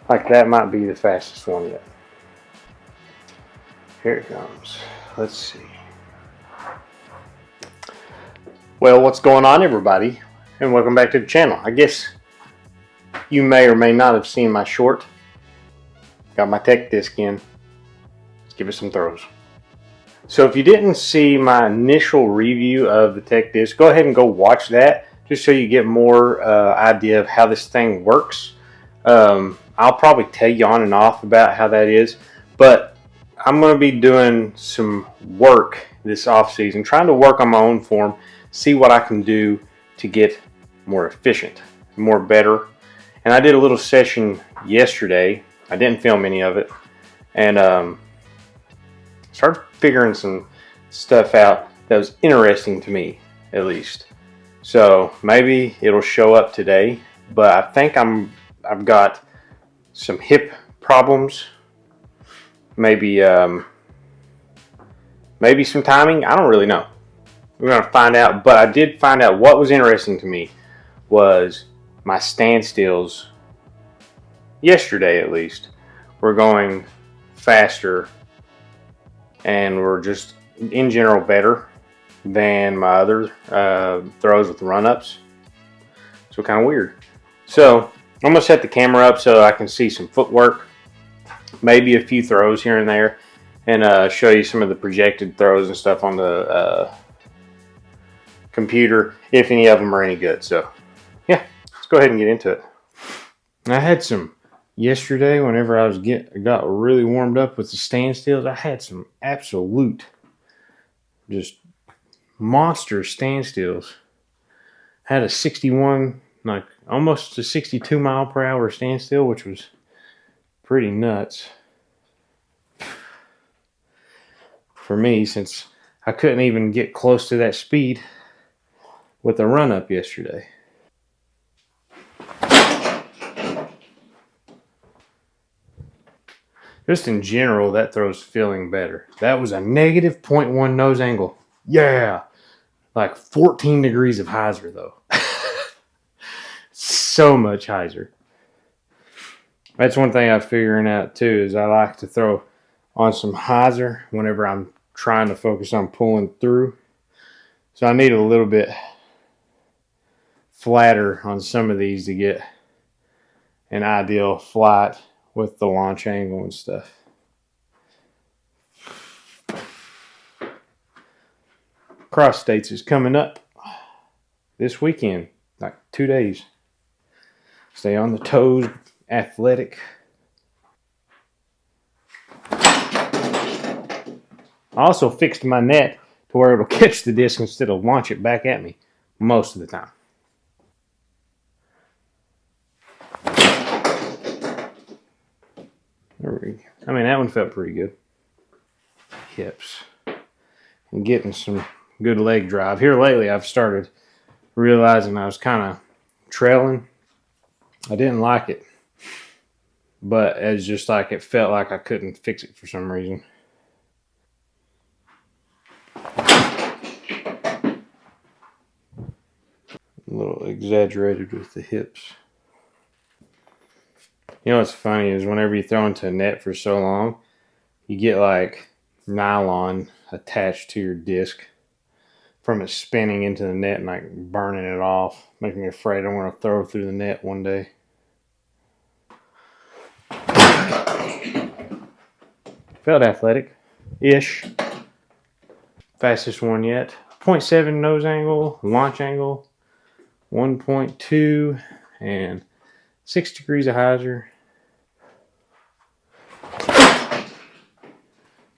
Like that might be the fastest one yet. Here it comes. Let's see. Well, what's going on, everybody? And welcome back to the channel. I guess you may or may not have seen my short. Got my tech disc in. Let's give it some throws. So if you didn't see my initial review of the tech disc, go ahead and go watch that just so you get more idea of how this thing works. I'll probably tell you on and off about how that is, but I'm going to be doing some work this off season, trying to work on my own form, see what I can do to get more efficient, more better. And I did a little session yesterday. I didn't film any of it, and started figuring some stuff out that was interesting to me, at least. So maybe it'll show up today, but I think I've got some hip problems, maybe maybe some timing. I don't really know. We're gonna find out. But I did find out what was interesting to me was my standstills yesterday, at least, were going faster and were just in general better than my other throws with the run-ups. So kind of weird. So I'm gonna set the camera up so I can see some footwork, maybe a few throws here and there, and show you some of the projected throws and stuff on the computer, if any of them are any good. So yeah, let's go ahead and get into it. I had some yesterday whenever I got really warmed up with the standstills. I had some absolute just monster standstills. Had a 61, like almost a 62 mile per hour standstill, which was pretty nuts for me, since I couldn't even get close to that speed with the run up yesterday. Just in general, that throw's feeling better. That was a negative 0.1 nose angle. Yeah, like 14 degrees of hyzer though. So much hyzer. That's one thing I'm figuring out too, is I like to throw on some hyzer whenever I'm trying to focus on pulling through. So I need a little bit flatter on some of these to get an ideal flight with the launch angle and stuff. Cross States is coming up this weekend, like 2 days. Stay on the toes, athletic. I also fixed my net to where it'll catch the disc instead of launch it back at me most of the time. I mean, that one felt pretty good. Hips. And getting some good leg drive. Here lately, I've started realizing I was kind of trailing. I didn't like it, but it's just like it felt like I couldn't fix it for some reason. A little exaggerated with the hips. You know what's funny is whenever you throw into a net for so long, you get like nylon attached to your disc from it spinning into the net and like burning it off, making me afraid I'm going to throw through the net one day. Felt athletic-ish. Fastest one yet. 0.7 nose angle, launch angle, 1.2, and 6 degrees of hyzer.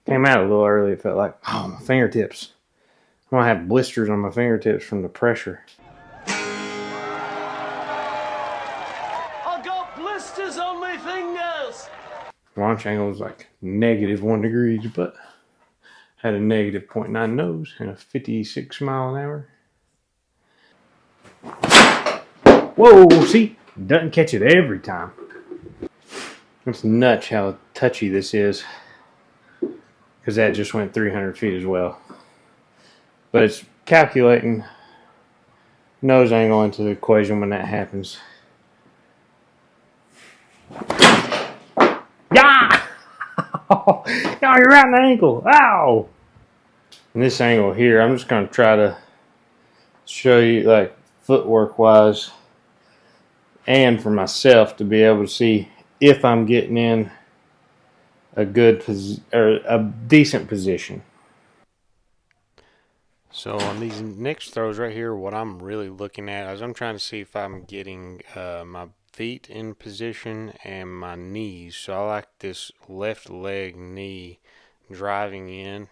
Came out a little early. It felt like, oh, my fingertips. I'm going to have blisters on my fingertips from the pressure. I got blisters on my fingers. Launch angle was like negative 1 degree, but had a negative 0.9 nose and a 56 mile an hour. Whoa, see? Doesn't catch it every time. It's nuts how touchy this is, because that just went 300 feet as well. But it's calculating nose angle into the equation when that happens. Oh, you're right in the ankle. Ow! And this angle here, I'm just going to try to show you, like, footwork wise and for myself to be able to see if I'm getting in a good or a decent position. So on these next throws right here, what I'm really looking at is I'm trying to see if I'm getting my feet in position and my knees. So I like this left leg knee driving in,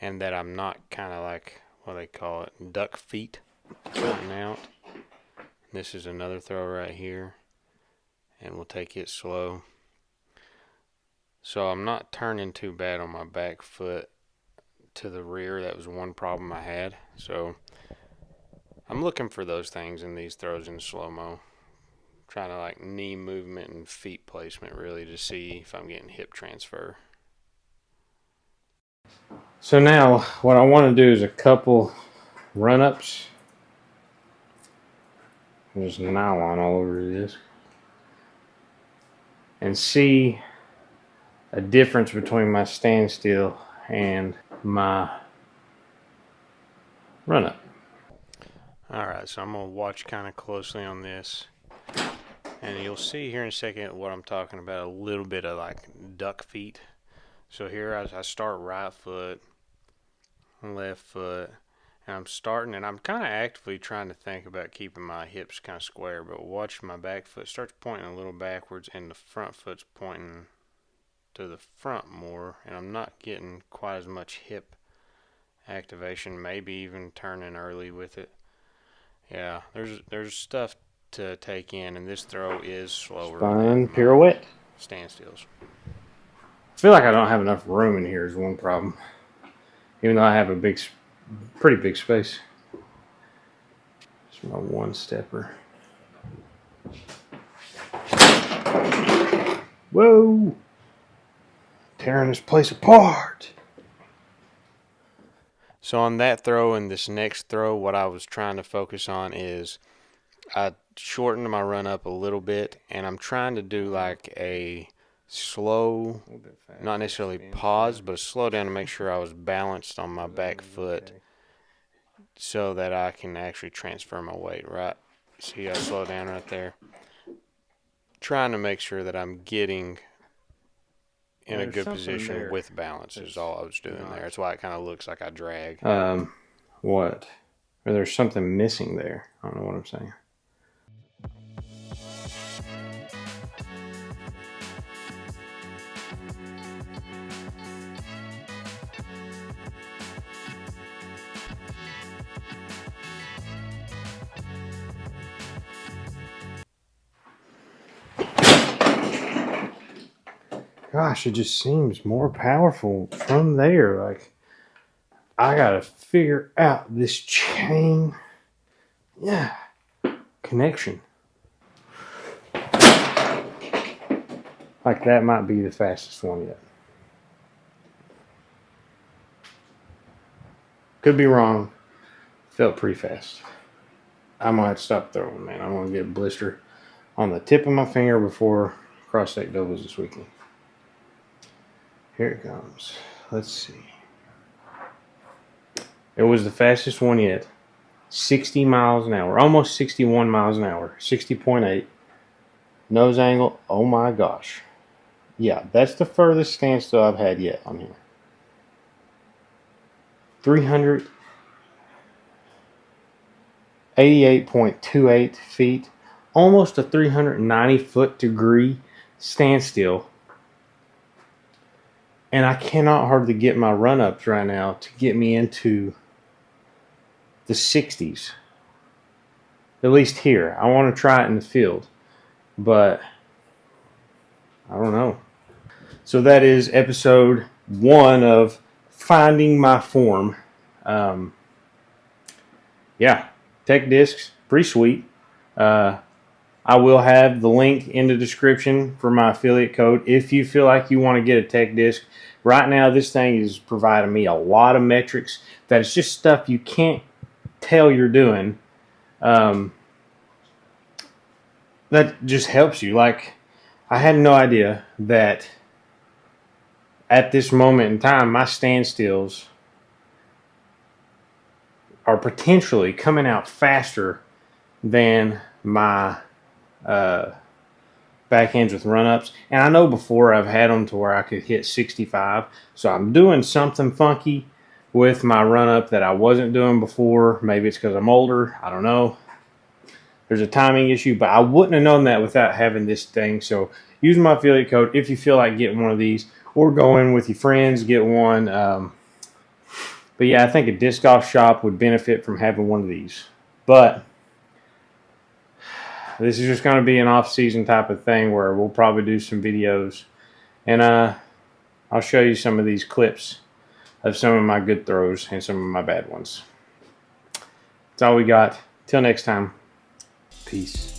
and that I'm not kind of like, what they call it, duck feet pointing out. This is another throw right here, and we'll take it slow. So I'm not turning too bad on my back foot to the rear. That was one problem I had. So I'm looking for those things in these throws in slow-mo. Trying to like knee movement and feet placement really to see if I'm getting hip transfer. So now what I want to do is a couple run-ups. There's nylon all over this. And see a difference between my standstill and my run-up. Alright, so I'm going to watch kind of closely on this. And you'll see here in a second what I'm talking about, a little bit of like duck feet. So here I start right foot, left foot, and I'm starting, and I'm kind of actively trying to think about keeping my hips kind of square, but watch my back foot starts pointing a little backwards and the front foot's pointing to the front more, and I'm not getting quite as much hip activation, maybe even turning early with it. Yeah, there's stuff to take in, and this throw is slower. Spine pirouette. Standstills. I feel like I don't have enough room in here is one problem. Even though I have a pretty big space. It's my one stepper. Whoa! Tearing this place apart. So on that throw and this next throw, what I was trying to focus on is I shortened my run up a little bit, and I'm trying to do like a slow, not necessarily pause, but a slow down to make sure I was balanced on my back foot so that I can actually transfer my weight, right? See, I slow down right there. Trying to make sure that I'm getting in a good position with balance is all I was doing there. That's why it kind of looks like I drag. What? Or there's something missing there. I don't know what I'm saying. Gosh, it just seems more powerful from there. Like, I gotta figure out this chain, connection. Like, that might be the fastest one yet. Could be wrong. Felt pretty fast. I'm gonna have to stop throwing, man. I'm gonna get a blister on the tip of my finger before cross-deck doubles this weekend. Here it comes. Let's see. It was the fastest one yet. 60 miles an hour. Almost 61 miles an hour. 60.8. Nose angle. Oh my gosh. Yeah, that's the furthest standstill I've had yet on here. 388.28 feet. Almost a 390-foot degree standstill. And I cannot hardly get my run-ups right now to get me into the 60s. At least here. I want to try it in the field. But I don't know. So that is episode 1 of Finding My Form. Tech discs. Pretty sweet. I will have the link in the description for my affiliate code if you feel like you want to get a tech disc. Right now, this thing is providing me a lot of metrics that it's just stuff you can't tell you're doing. That just helps you. Like, I had no idea that at this moment in time, my standstills are potentially coming out faster than my backhands with run-ups. And I know before I've had them to where I could hit 65. So I'm doing something funky with my run-up that I wasn't doing before. Maybe it's because I'm older. I don't know. There's a timing issue, but I wouldn't have known that without having this thing. So use my affiliate code if you feel like getting one of these, or go in with your friends, get one. But yeah, I think a disc golf shop would benefit from having one of these. But this is just going to be an off-season type of thing where we'll probably do some videos. And I'll show you some of these clips of some of my good throws and some of my bad ones. That's all we got. Till next time. Peace.